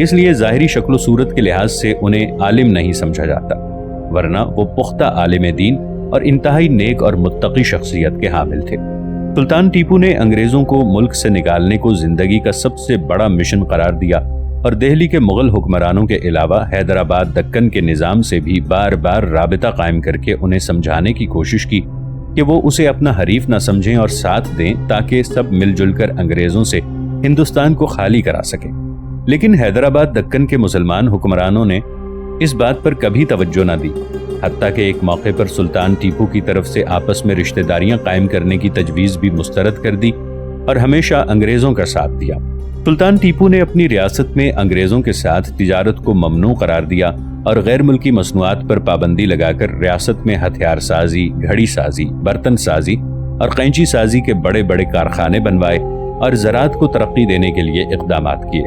اس لیے ظاہری شکل و صورت کے لحاظ سے انہیں عالم نہیں سمجھا جاتا، ورنہ وہ پختہ عالم دین اور انتہائی نیک اور متقی شخصیت کے حامل تھے۔ سلطان ٹیپو نے انگریزوں کو ملک سے نکالنے کو زندگی کا سب سے بڑا مشن قرار دیا اور دہلی کے مغل حکمرانوں کے علاوہ حیدرآباد دکن کے نظام سے بھی بار بار رابطہ قائم کر کے انہیں سمجھانے کی کوشش کی کہ وہ اسے اپنا حریف نہ سمجھیں اور ساتھ دیں تاکہ سب مل جل کر انگریزوں سے ہندوستان کو خالی کرا سکیں۔ لیکن حیدرآباد دکن کے مسلمان حکمرانوں نے اس بات پر کبھی توجہ نہ دی، حتیٰ کہ ایک موقع پر سلطان ٹیپو کی طرف سے آپس میں رشتہ داریاں قائم کرنے کی تجویز بھی مسترد کر دی اور ہمیشہ انگریزوں کا ساتھ دیا۔ سلطان ٹیپو نے اپنی ریاست میں انگریزوں کے ساتھ تجارت کو ممنوع قرار دیا اور غیر ملکی مصنوعات پر پابندی لگا کر ریاست میں ہتھیار سازی، گھڑی سازی، برتن سازی اور قینچی سازی کے بڑے بڑے کارخانے بنوائے اور زراعت کو ترقی دینے کے لیے اقدامات کیے۔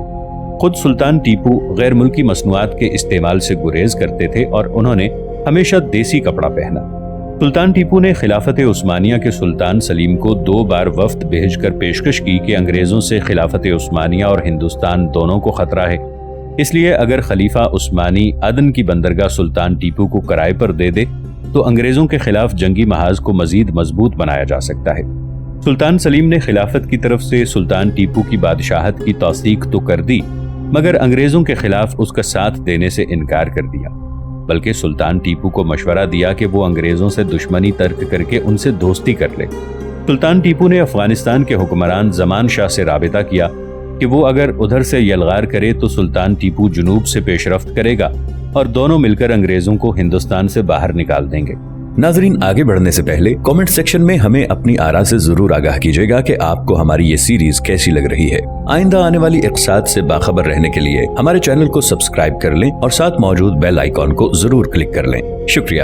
خود سلطان ٹیپو غیر ملکی مصنوعات کے استعمال سے گریز کرتے تھے اور انہوں نے ہمیشہ دیسی کپڑا پہنا۔ سلطان ٹیپو نے خلافت عثمانیہ کے سلطان سلیم کو 2 بار وفد بھیج کر پیشکش کی کہ انگریزوں سے خلافت عثمانیہ اور ہندوستان دونوں کو خطرہ ہے، اس لیے اگر خلیفہ عثمانی عدن کی بندرگاہ سلطان ٹیپو کو کرائے پر دے دے تو انگریزوں کے خلاف جنگی محاذ کو مزید مضبوط بنایا جا سکتا ہے۔ سلطان سلیم نے خلافت کی طرف سے سلطان ٹیپو کی بادشاہت کی توثیق تو کر دی، مگر انگریزوں کے خلاف اس کا ساتھ دینے سے انکار کر دیا، بلکہ سلطان ٹیپو کو مشورہ دیا کہ وہ انگریزوں سے دشمنی ترک کر کے ان سے دوستی کر لے۔ سلطان ٹیپو نے افغانستان کے حکمران زمان شاہ سے رابطہ کیا کہ وہ اگر ادھر سے یلغار کرے تو سلطان ٹیپو جنوب سے پیش رفت کرے گا اور دونوں مل کر انگریزوں کو ہندوستان سے باہر نکال دیں گے۔ ناظرین، آگے بڑھنے سے پہلے کامنٹ سیکشن میں ہمیں اپنی آراء سے ضرور آگاہ کیجیے گا کہ آپ کو ہماری یہ سیریز کیسی لگ رہی ہے۔ آئندہ آنے والی اقساط سے باخبر رہنے کے لیے ہمارے چینل کو سبسکرائب کر لیں اور ساتھ موجود بیل آئیکن کو ضرور کلک کر لیں۔ شکریہ۔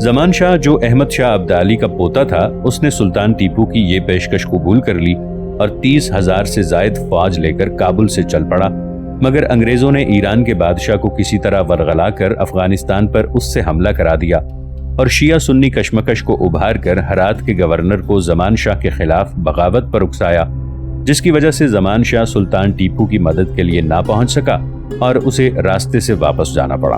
زمان شاہ جو احمد شاہ ابدالی کا پوتا تھا، اس نے سلطان ٹیپو کی یہ پیشکش قبول کر لی اور 30,000 سے زائد فوج لے کر کابل سے چل پڑا، مگر انگریزوں نے ایران کے بادشاہ کو کسی طرح ورغلا کر افغانستان پر اس سے حملہ کرا دیا اور شیعہ سنی کشمکش کو ابھار کر ہرات کے گورنر کو زمان شاہ کے خلاف بغاوت پر اکسایا، جس کی وجہ سے زمان شاہ سلطان ٹیپو کی مدد کے لیے نہ پہنچ سکا اور اسے راستے سے واپس جانا پڑا۔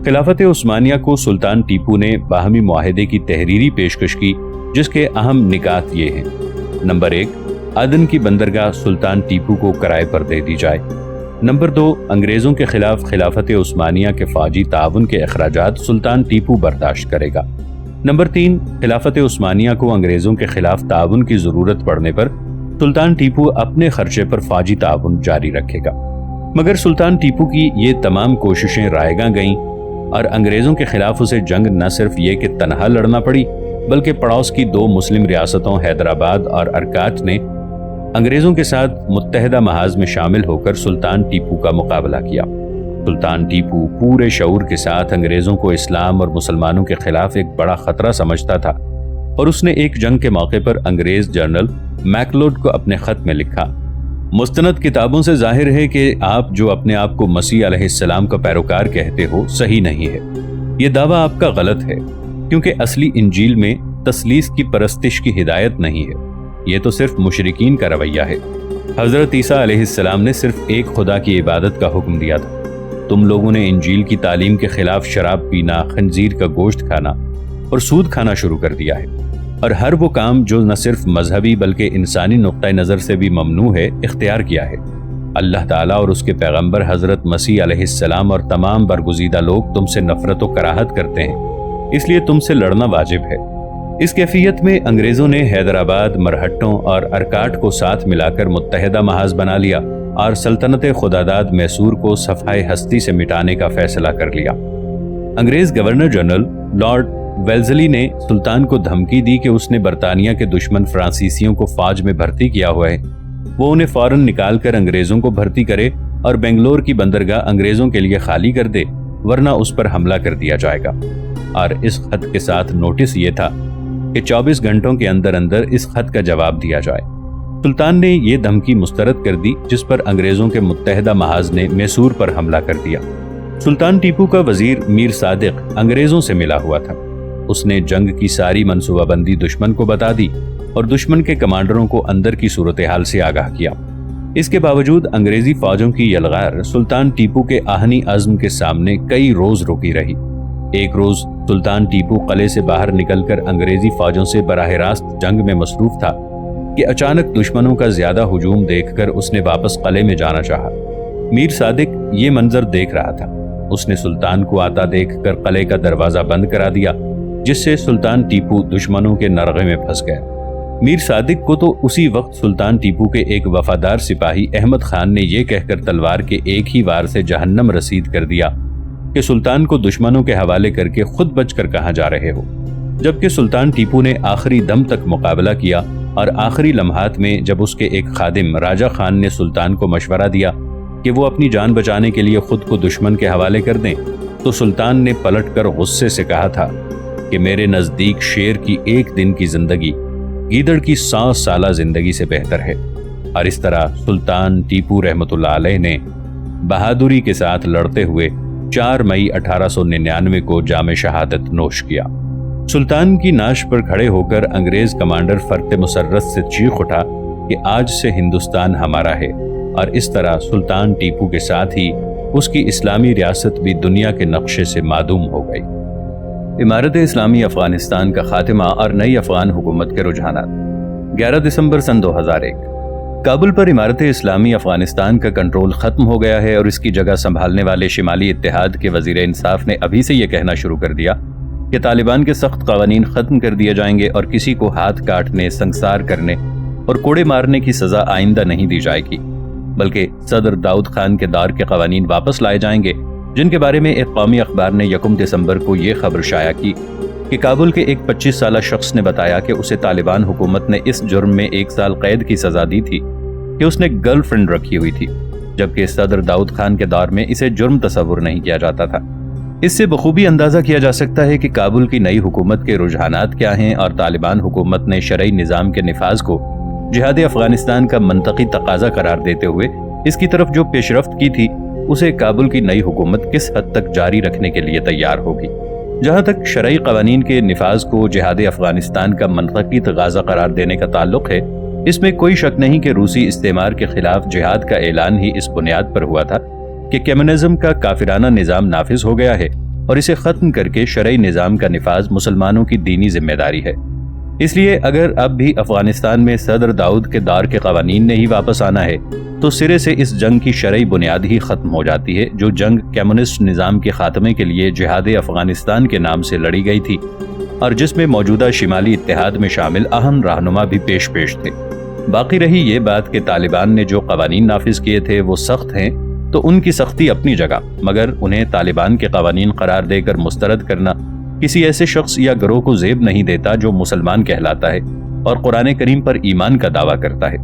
خلافت عثمانیہ کو سلطان ٹیپو نے باہمی معاہدے کی تحریری پیشکش کی، جس کے اہم نکات یہ ہیں: نمبر 1، عدن کی بندرگاہ سلطان ٹیپو کو کرائے پر دے دی جائے۔ نمبر 2، انگریزوں کے خلاف خلافت عثمانیہ کے فوجی تعاون کے اخراجات سلطان ٹیپو برداشت کرے گا۔ نمبر 3، خلافت عثمانیہ کو انگریزوں کے خلاف تعاون کی ضرورت پڑنے پر سلطان ٹیپو اپنے خرچے پر فوجی تعاون جاری رکھے گا۔ مگر سلطان ٹیپو کی یہ تمام کوششیں رائیگاں گئیں اور انگریزوں کے خلاف اسے جنگ نہ صرف یہ کہ تنہا لڑنا پڑی، بلکہ پڑوس کی 2 مسلم ریاستوں حیدرآباد اور ارکاٹ نے انگریزوں کے ساتھ متحدہ محاذ میں شامل ہو کر سلطان ٹیپو کا مقابلہ کیا۔ سلطان ٹیپو پورے شعور کے ساتھ انگریزوں کو اسلام اور مسلمانوں کے خلاف ایک بڑا خطرہ سمجھتا تھا، اور اس نے ایک جنگ کے موقع پر انگریز جنرل میکلوڈ کو اپنے خط میں لکھا: مستند کتابوں سے ظاہر ہے کہ آپ جو اپنے آپ کو مسیح علیہ السلام کا پیروکار کہتے ہو صحیح نہیں ہے۔ یہ دعویٰ آپ کا غلط ہے، کیونکہ اصلی انجیل میں تثلیث کی پرستش کی ہدایت نہیں ہے، یہ تو صرف مشرکین کا رویہ ہے۔ حضرت عیسیٰ علیہ السلام نے صرف ایک خدا کی عبادت کا حکم دیا تھا۔ تم لوگوں نے انجیل کی تعلیم کے خلاف شراب پینا، خنزیر کا گوشت کھانا اور سود کھانا شروع کر دیا ہے، اور ہر وہ کام جو نہ صرف مذہبی بلکہ انسانی نقطہ نظر سے بھی ممنوع ہے اختیار کیا ہے۔ اللہ تعالیٰ اور اس کے پیغمبر حضرت مسیح علیہ السلام اور تمام برگزیدہ لوگ تم سے نفرت و کراہت کرتے ہیں، اس لیے تم سے لڑنا واجب ہے۔ اس کیفیت میں انگریزوں نے حیدرآباد، مرہٹوں اور ارکاٹ کو ساتھ ملا کر متحدہ محاذ بنا لیا اور سلطنت خداداد میسور کو صفحۂ ہستی سے مٹانے کا فیصلہ کر لیا۔ انگریز گورنر جنرل لارڈ ویلزلی نے سلطان کو دھمکی دی کہ اس نے برطانیہ کے دشمن فرانسیسیوں کو فوج میں بھرتی کیا ہوا ہے، وہ انہیں فوراً نکال کر انگریزوں کو بھرتی کرے اور بنگلور کی بندرگاہ انگریزوں کے لیے خالی کر دے، ورنہ اس پر حملہ کر دیا جائے گا۔ اور اس خط کے ساتھ نوٹس یہ تھا کہ 24 گھنٹوں کے اندر اندر اس خط کا جواب دیا جائے۔ سلطان نے یہ دھمکی مسترد کر دی، جس پر انگریزوں کے متحدہ محاذ نے میسور پر حملہ کر دیا۔ سلطان ٹیپو کا وزیر میر صادق انگریزوں سے ملا ہوا تھا۔ اس نے جنگ کی ساری منصوبہ بندی دشمن کو بتا دی اور دشمن کے کمانڈروں کو اندر کی صورتحال سے آگاہ کیا۔ اس کے باوجود انگریزی فوجوں کی یلغار سلطان ٹیپو کے آہنی عزم کے سامنے کئی روز رکی رہی۔ ایک روز سلطان ٹیپو قلعے سے باہر نکل کر انگریزی فوجوں سے براہ راست جنگ میں مصروف تھا کہ اچانک دشمنوں کا زیادہ ہجوم دیکھ کر اس نے واپس قلعے میں جانا چاہا۔ میر صادق یہ منظر دیکھ رہا تھا۔ اس نے سلطان کو آتا دیکھ کر قلعے کا دروازہ بند کرا دیا، جس سے سلطان ٹیپو دشمنوں کے نرغے میں پھنس گیا۔ میر صادق کو تو اسی وقت سلطان ٹیپو کے ایک وفادار سپاہی احمد خان نے یہ کہہ کر تلوار کے ایک ہی وار سے جہنم رسید کر دیا کہ سلطان کو دشمنوں کے حوالے کر کے خود بچ کر کہاں جا رہے ہو، جبکہ سلطان ٹیپو نے آخری دم تک مقابلہ کیا اور آخری لمحات میں جب اس کے ایک خادم راجہ خان نے سلطان کو مشورہ دیا کہ وہ اپنی جان بچانے کے لیے خود کو دشمن کے حوالے کر دیں، تو سلطان نے پلٹ کر غصے سے کہا تھا کہ میرے نزدیک شیر کی ایک دن کی زندگی گیدڑ کی 100 سالہ زندگی سے بہتر ہے۔ اور اس طرح سلطان ٹیپو رحمۃ اللہ علیہ نے بہادری کے ساتھ لڑتے ہوئے 4 مئی 1899 کو جام شہادت نوش کیا۔ سلطان کی ناش پر کھڑے ہو کر انگریز کمانڈر فرت مسرت سے چیخ اٹھا کہ آج سے ہندوستان ہمارا ہے، اور اس طرح سلطان ٹیپو کے ساتھ ہی اس کی اسلامی ریاست بھی دنیا کے نقشے سے معدوم ہو گئی۔ امارت اسلامی افغانستان کا خاتمہ اور نئی افغان حکومت کے رجحانات۔ 11 دسمبر سن 2001 کابل پر امارت اسلامی افغانستان کا کنٹرول ختم ہو گیا ہے، اور اس کی جگہ سنبھالنے والے شمالی اتحاد کے وزیر انصاف نے ابھی سے یہ کہنا شروع کر دیا کہ طالبان کے سخت قوانین ختم کر دیے جائیں گے اور کسی کو ہاتھ کاٹنے، سنگسار کرنے اور کوڑے مارنے کی سزا آئندہ نہیں دی جائے گی، بلکہ صدر داؤد خان کے دور کے قوانین واپس لائے جائیں گے، جن کے بارے میں ایک قومی اخبار نے 1 دسمبر کو یہ خبر شائع کی کہ کابل کے ایک 25 سالہ شخص نے بتایا کہ اسے طالبان حکومت نے اس جرم میں 1 سال قید کی سزا دی تھی کہ اس نے گرل فرینڈ رکھی ہوئی تھی، جبکہ صدر داؤد خان کے دور میں اسے جرم تصور نہیں کیا جاتا تھا۔ اس سے بخوبی اندازہ کیا جا سکتا ہے کہ کابل کی نئی حکومت کے رجحانات کیا ہیں، اور طالبان حکومت نے شرعی نظام کے نفاذ کو جہاد افغانستان کا منطقی تقاضا قرار دیتے ہوئے اس کی طرف جو پیش رفت کی تھی اسے کابل کی نئی حکومت کس حد تک جاری رکھنے کے لیے تیار ہوگی۔ جہاں تک شرعی قوانین کے نفاذ کو جہاد افغانستان کا منطقی تقاضا قرار دینے کا تعلق ہے، اس میں کوئی شک نہیں کہ روسی استعمار کے خلاف جہاد کا اعلان ہی اس بنیاد پر ہوا تھا کہ کمیونزم کا کافرانہ نظام نافذ ہو گیا ہے، اور اسے ختم کر کے شرعی نظام کا نفاذ مسلمانوں کی دینی ذمہ داری ہے۔ اس لیے اگر اب بھی افغانستان میں صدر داؤد کے دور کے قوانین نے ہی واپس آنا ہے تو سرے سے اس جنگ کی شرعی بنیاد ہی ختم ہو جاتی ہے، جو جنگ کمیونسٹ نظام کے خاتمے کے لیے جہاد افغانستان کے نام سے لڑی گئی تھی، اور جس میں موجودہ شمالی اتحاد میں شامل اہم رہنما بھی پیش تھے۔ باقی رہی یہ بات کہ طالبان نے جو قوانین نافذ کیے تھے وہ سخت ہیں، تو ان کی سختی اپنی جگہ، مگر انہیں طالبان کے قوانین قرار دے کر مسترد کرنا کسی ایسے شخص یا گروہ کو زیب نہیں دیتا جو مسلمان کہلاتا ہے اور قرآن کریم پر ایمان کا دعویٰ کرتا ہے۔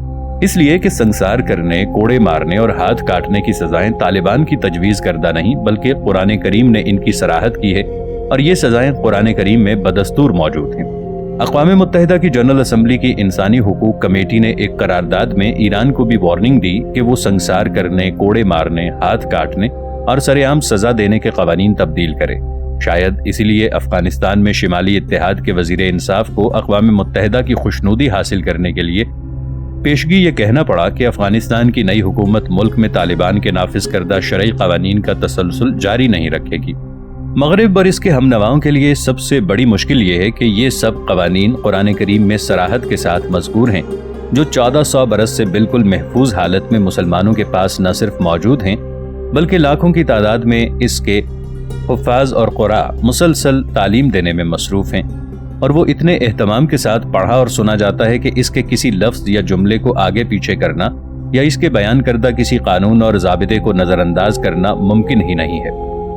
اس لیے کہ سنگسار کرنے، کوڑے مارنے اور ہاتھ کاٹنے کی سزائیں طالبان کی تجویز کردہ نہیں بلکہ قرآن کریم نے ان کی صراحت کی ہے، اور یہ سزائیں قرآن کریم میں بدستور موجود ہیں۔ اقوام متحدہ کی جنرل اسمبلی کی انسانی حقوق کمیٹی نے ایک قرارداد میں ایران کو بھی وارننگ دی کہ وہ سنگسار کرنے، کوڑے مارنے، ہاتھ کاٹنے اور سر عام سزا دینے کے قوانین تبدیل کرے۔ شاید اسی لیے افغانستان میں شمالی اتحاد کے وزیر انصاف کو اقوام متحدہ کی خوشنودی حاصل کرنے کے لیے پیشگی یہ کہنا پڑا کہ افغانستان کی نئی حکومت ملک میں طالبان کے نافذ کردہ شرعی قوانین کا تسلسل جاری نہیں رکھے گی۔ مغرب اور اس کے ہم نواؤں کے لیے سب سے بڑی مشکل یہ ہے کہ یہ سب قوانین قرآن کریم میں صراحت کے ساتھ مذکور ہیں، جو 1400 برس سے بالکل محفوظ حالت میں مسلمانوں کے پاس نہ صرف موجود ہیں بلکہ لاکھوں کی تعداد میں اس کے حفاظ اور قراء مسلسل تعلیم دینے میں مصروف ہیں، اور وہ اتنے اہتمام کے ساتھ پڑھا اور سنا جاتا ہے کہ اس کے کسی لفظ یا جملے کو آگے پیچھے کرنا یا اس کے بیان کردہ کسی قانون اور ضابطے کو نظر انداز کرنا ممکن ہی نہیں ہے۔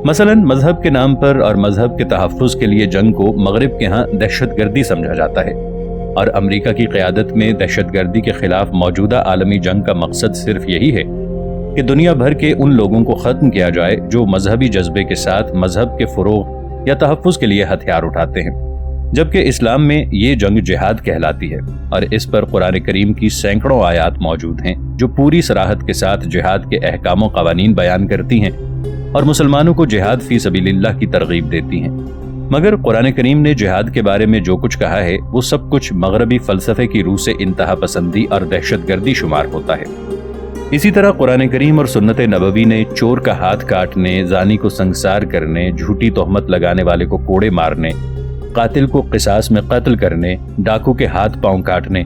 مثلا مذہب کے نام پر اور مذہب کے تحفظ کے لیے جنگ کو مغرب کے ہاں دہشت گردی سمجھا جاتا ہے، اور امریکہ کی قیادت میں دہشت گردی کے خلاف موجودہ عالمی جنگ کا مقصد صرف یہی ہے کہ دنیا بھر کے ان لوگوں کو ختم کیا جائے جو مذہبی جذبے کے ساتھ مذہب کے فروغ یا تحفظ کے لیے ہتھیار اٹھاتے ہیں، جبکہ اسلام میں یہ جنگ جہاد کہلاتی ہے، اور اس پر قرآن کریم کی سینکڑوں آیات موجود ہیں جو پوری صراحت کے ساتھ جہاد کے احکام و قوانین بیان کرتی ہیں اور مسلمانوں کو جہاد فی سبیل اللہ کی ترغیب دیتی ہیں۔ مگر قرآن کریم نے جہاد کے بارے میں جو کچھ کہا ہے وہ سب کچھ مغربی فلسفے کی روح سے انتہا پسندی اور دہشت گردی شمار ہوتا ہے۔ اسی طرح قرآن کریم اور سنت نبوی نے چور کا ہاتھ کاٹنے، زانی کو سنگسار کرنے، جھوٹی تہمت لگانے والے کو کوڑے مارنے، قاتل کو قصاص میں قتل کرنے، ڈاکو کے ہاتھ پاؤں کاٹنے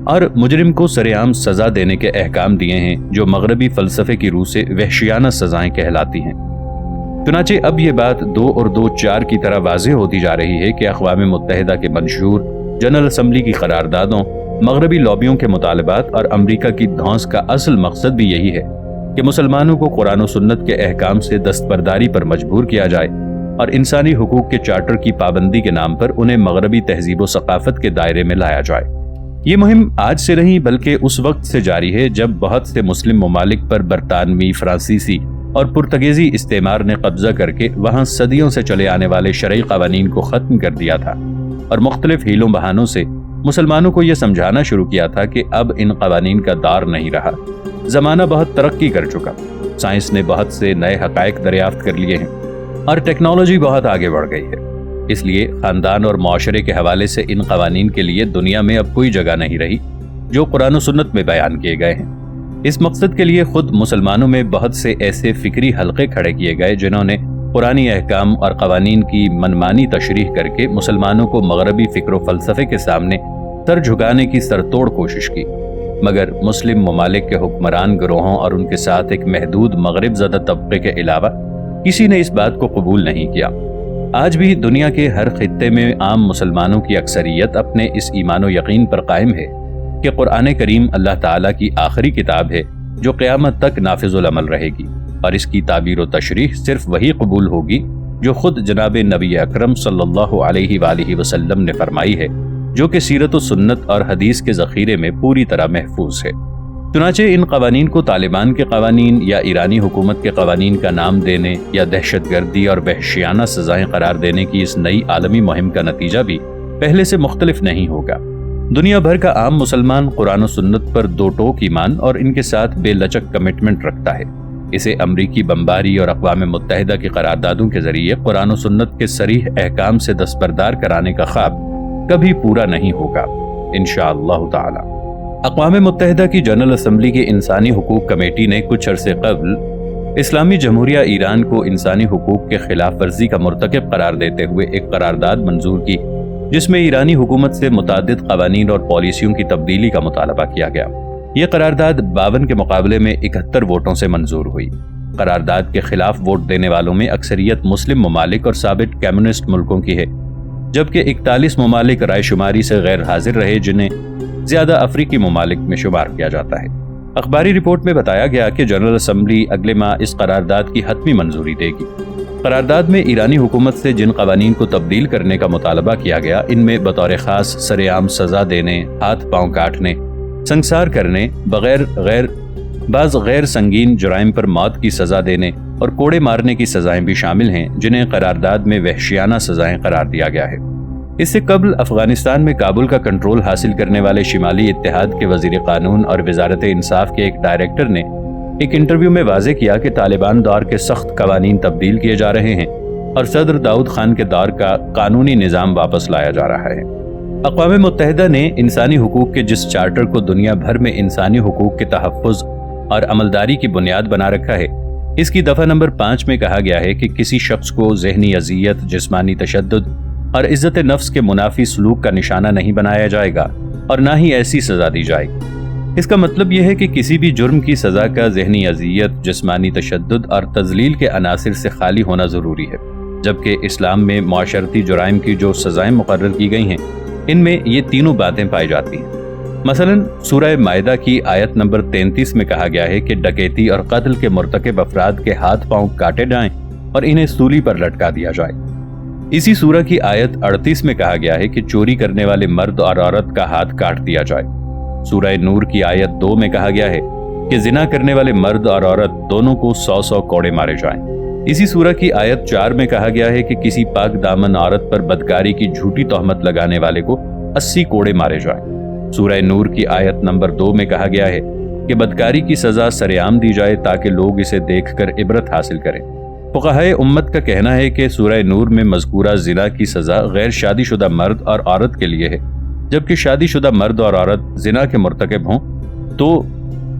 اور مجرم کو سرعام سزا دینے کے احکام دیے ہیں، جو مغربی فلسفے کی روح سے وحشیانہ سزائیں کہلاتی ہیں۔ چنانچہ اب یہ بات 2 اور 2 4 کی طرح واضح ہوتی جا رہی ہے کہ اقوام متحدہ کے منشور جنرل اسمبلی کی قراردادوں، مغربی لابیوں کے مطالبات اور امریکہ کی دھونس کا اصل مقصد بھی یہی ہے کہ مسلمانوں کو قرآن و سنت کے احکام سے دستبرداری پر مجبور کیا جائے اور انسانی حقوق کے چارٹر کی پابندی کے نام پر انہیں مغربی تہذیب و ثقافت کے دائرے میں لایا جائے۔ یہ مہم آج سے نہیں بلکہ اس وقت سے جاری ہے جب بہت سے مسلم ممالک پر برطانوی، فرانسیسی اور پرتگیزی استعمار نے قبضہ کر کے وہاں صدیوں سے چلے آنے والے شرعی قوانین کو ختم کر دیا تھا اور مختلف ہیلوں بہانوں سے مسلمانوں کو یہ سمجھانا شروع کیا تھا کہ اب ان قوانین کا دار نہیں رہا۔ زمانہ بہت ترقی کر چکا، سائنس نے بہت سے نئے حقائق دریافت کر لیے ہیں اور ٹیکنالوجی بہت آگے بڑھ گئی ہے۔ اس لیے خاندان اور معاشرے کے حوالے سے ان قوانین کے لیے دنیا میں اب کوئی جگہ نہیں رہی جو قرآن و سنت میں بیان کیے گئے ہیں۔ اس مقصد کے لیے خود مسلمانوں میں بہت سے ایسے فکری حلقے کھڑے کیے گئے جنہوں نے قرآنی احکام اور قوانین کی منمانی تشریح کر کے مسلمانوں کو مغربی فکر و فلسفے کے سامنے سر جھکانے کی سرتوڑ کوشش کی، مگر مسلم ممالک کے حکمران گروہوں اور ان کے ساتھ ایک محدود مغرب زدہ طبقے کے علاوہ کسی نے اس بات کو قبول نہیں کیا۔ آج بھی دنیا کے ہر خطے میں عام مسلمانوں کی اکثریت اپنے اس ایمان و یقین پر قائم ہے کہ قرآن کریم اللہ تعالیٰ کی آخری کتاب ہے جو قیامت تک نافذ العمل رہے گی، اور اس کی تعبیر و تشریح صرف وہی قبول ہوگی جو خود جناب نبی اکرم صلی اللہ علیہ وآلہ وسلم نے فرمائی ہے، جو کہ سیرت و سنت اور حدیث کے ذخیرے میں پوری طرح محفوظ ہے۔ چنانچہ ان قوانین کو طالبان کے قوانین یا ایرانی حکومت کے قوانین کا نام دینے یا دہشت گردی اور وحشیانہ سزائیں قرار دینے کی اس نئی عالمی مہم کا نتیجہ بھی پہلے سے مختلف نہیں ہوگا۔ دنیا بھر کا عام مسلمان قرآن و سنت پر دو ٹوک ایمان اور ان کے ساتھ بے لچک کمٹمنٹ رکھتا ہے۔ اسے امریکی بمباری اور اقوام متحدہ کی قراردادوں کے ذریعے قرآن و سنت کے صریح احکام سے دستبردار کرانے کا خواب کبھی پورا نہیں ہوگا انشاءاللہ تعالی۔ اقوام متحدہ کی جنرل اسمبلی کی انسانی حقوق کمیٹی نے کچھ عرصے قبل اسلامی جمہوریہ ایران کو انسانی حقوق کے خلاف ورزی کا مرتکب قرار دیتے ہوئے ایک قرارداد منظور کی، جس میں ایرانی حکومت سے متعدد قوانین اور پالیسیوں کی تبدیلی کا مطالبہ کیا گیا۔ یہ قرارداد 52 کے مقابلے میں 71 ووٹوں سے منظور ہوئی۔ قرارداد کے خلاف ووٹ دینے والوں میں اکثریت مسلم ممالک اور ثابت کمیونسٹ ملکوں کی ہے، جبکہ 41 ممالک رائے شماری سے غیر حاضر رہے، جنہیں زیادہ افریقی ممالک میں شمار کیا جاتا ہے۔ اخباری رپورٹ میں بتایا گیا کہ جنرل اسمبلی اگلے ماہ اس قرارداد کی حتمی منظوری دے گی۔ قرارداد میں ایرانی حکومت سے جن قوانین کو تبدیل کرنے کا مطالبہ کیا گیا، ان میں بطور خاص سرعام سزا دینے، ہاتھ پاؤں کاٹنے، سنگسار کرنے، بعض غیر سنگین جرائم پر موت کی سزا دینے اور کوڑے مارنے کی سزائیں بھی شامل ہیں، جنہیں قرارداد میں وحشیانہ سزائیں قرار دیا گیا ہے۔ اس سے قبل افغانستان میں کابل کا کنٹرول حاصل کرنے والے شمالی اتحاد کے وزیر قانون اور وزارت انصاف کے ایک ڈائریکٹر نے ایک انٹرویو میں واضح کیا کہ طالبان دور کے سخت قوانین تبدیل کیے جا رہے ہیں اور صدر داؤد خان کے دور کا قانونی نظام واپس لایا جا رہا ہے۔ اقوام متحدہ نے انسانی حقوق کے جس چارٹر کو دنیا بھر میں انسانی حقوق کے تحفظ اور عملداری کی بنیاد بنا رکھا ہے، اس کی دفعہ نمبر 5 میں کہا گیا ہے کہ کسی شخص کو ذہنی اذیت، جسمانی تشدد اور عزت نفس کے منافی سلوک کا نشانہ نہیں بنایا جائے گا اور نہ ہی ایسی سزا دی جائے گی۔ اس کا مطلب یہ ہے کہ کسی بھی جرم کی سزا کا ذہنی اذیت، جسمانی تشدد اور تذلیل کے عناصر سے خالی ہونا ضروری ہے، جبکہ اسلام میں معاشرتی جرائم کی جو سزائیں مقرر کی گئی ہیں، ان میں یہ تینوں باتیں پائی جاتی ہیں۔ مثلا سورہ مائدہ کی آیت نمبر 33 میں کہا گیا ہے کہ ڈکیتی اور قتل کے مرتکب افراد کے ہاتھ پاؤں کاٹے جائیں اور انہیں سولی پر لٹکا دیا جائے۔ اسی سورہ کی آیت 38 میں کہا گیا ہے کہ چوری کرنے والے مرد اور عورت کا ہاتھ کاٹ دیا جائے۔ سورہ نور کی آیت 2 میں کہا گیا ہے کہ زنا کرنے والے مرد اور عورت دونوں کو 100 کوڑے مارے جائیں۔ اسی سورہ کی آیت 4 میں کہا گیا ہے کہ کسی پاک دامن عورت پر بدکاری کی جھوٹی تہمت لگانے والے کو 80 کوڑے مارے جائیں۔ سورہ نور کی آیت نمبر 2 میں کہا گیا ہے کہ بدکاری کی سزا سرعام دی جائے تاکہ لوگ اسے دیکھ کر عبرت حاصل کریں۔ فقہائے امت کا کہنا ہے کہ سورہ نور میں مذکورہ زنا کی سزا غیر شادی شدہ مرد اور عورت کے لیے ہے، جبکہ شادی شدہ مرد اور عورت زنا کے مرتکب ہوں تو